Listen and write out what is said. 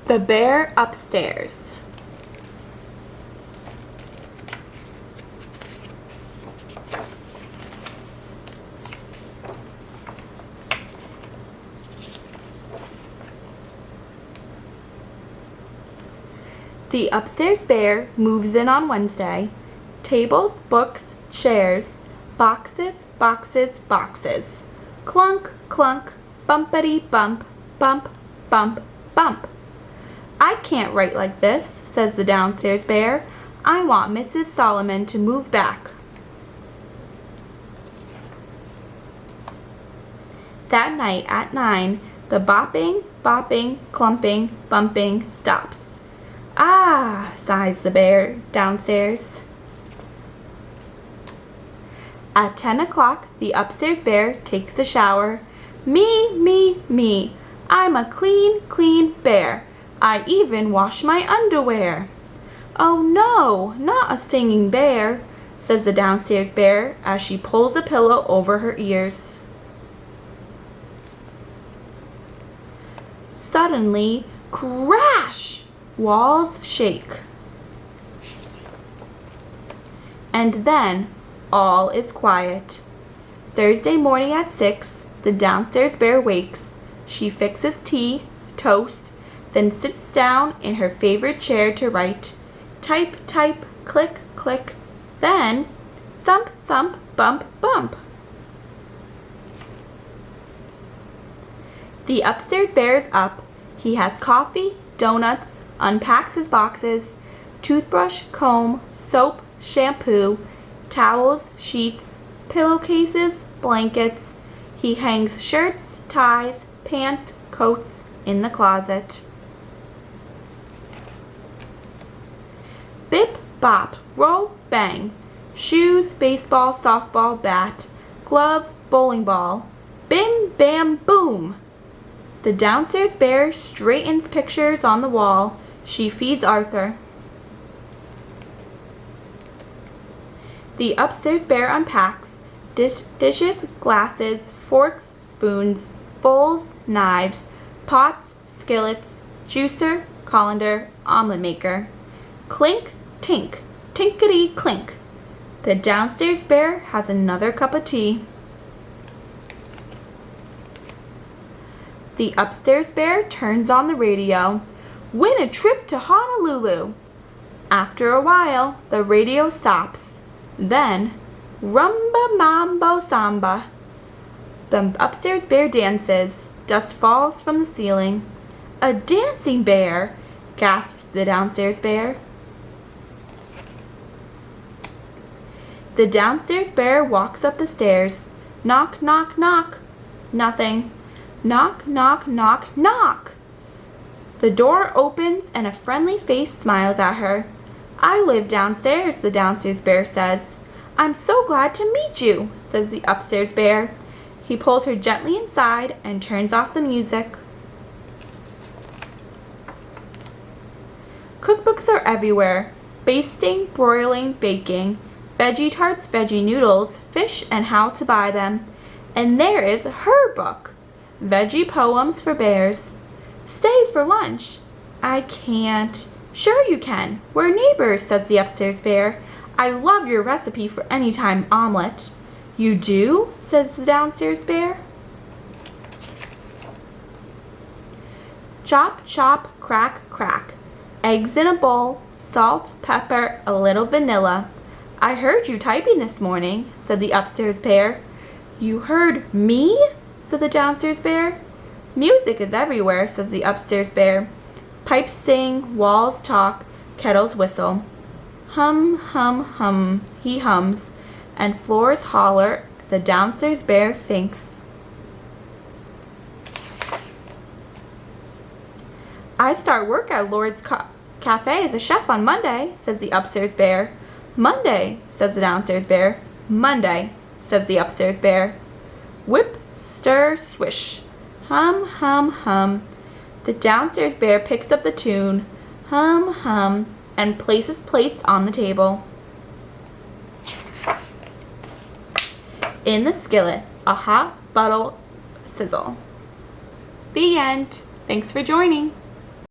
The bear upstairs. The upstairs bear moves in on Wednesday. Tables, books, chairs, boxes, boxes, boxes. Clunk, clunk, bumpity bump, bump, bump, bump. I can't write like this, says the downstairs bear. I want Mrs. Solomon to move back. That night at 9, the bopping, bopping, clumping, bumping stops. Ah, sighs the bear downstairs. At 10 o'clock, the upstairs bear takes a shower. Me, me, me. I'm a clean, clean bear. I even wash my underwear. Oh no, not a singing bear, says the downstairs bear as she pulls a pillow over her ears. Suddenly, crash! Walls shake. And then all is quiet. Thursday morning at 6, the downstairs bear wakes. She fixes tea, toast, then sits down in her favorite chair to write. Type, type, click, click, then thump, thump, bump, bump. The upstairs bear is up. He has coffee, donuts, unpacks his boxes, toothbrush, comb, soap, shampoo, towels, sheets, pillowcases, blankets. He hangs shirts, ties, pants, coats in the closet. Bip, bop, roll, bang. Shoes, baseball, softball, bat, glove, bowling ball. Bim, bam, boom. The downstairs bear straightens pictures on the wall. She feeds Arthur. The upstairs bear unpacks dishes, glasses, forks, spoons, bowls, knives, pots, skillets, juicer, colander, omelet maker. Clink, tink, tinkety clink. The downstairs bear has another cup of tea. The upstairs bear turns on the radio. Win a trip to Honolulu. After a while, the radio stops. Then, rumba mambo samba. The upstairs bear dances. Dust falls from the ceiling. A dancing bear, gasps the downstairs bear. The downstairs bear walks up the stairs. Knock, knock, knock. Nothing. Knock, knock, knock, knock. The door opens and a friendly face smiles at her. I live downstairs, the downstairs bear says. I'm so glad to meet you, says the upstairs bear. He pulls her gently inside and turns off the music. Cookbooks are everywhere. Basting, broiling, baking. Veggie tarts, veggie noodles, fish and how to buy them. And there is her book. Veggie poems for bears. Stay for lunch. I can't. Sure you can. We're neighbors, says the upstairs bear. I love your recipe for anytime omelet. You do? Says the downstairs bear. Chop, chop, crack, crack. Eggs in a bowl, salt, pepper, a little vanilla. I heard you typing this morning, said the upstairs bear. You heard me? Said the downstairs bear. Music is everywhere, says the upstairs bear. Pipes sing, walls talk, kettles whistle. Hum, hum, hum, he hums, and floors holler, the downstairs bear thinks. I start work at Lord's Cafe as a chef on Monday, says the upstairs bear. Monday, says the downstairs bear. Monday, says the upstairs bear. Whip, stir, swish. Hum, hum, hum. The downstairs bear picks up the tune. Hum, hum, and places plates on the table. In the skillet, a hot bottle sizzle. The end. Thanks for joining.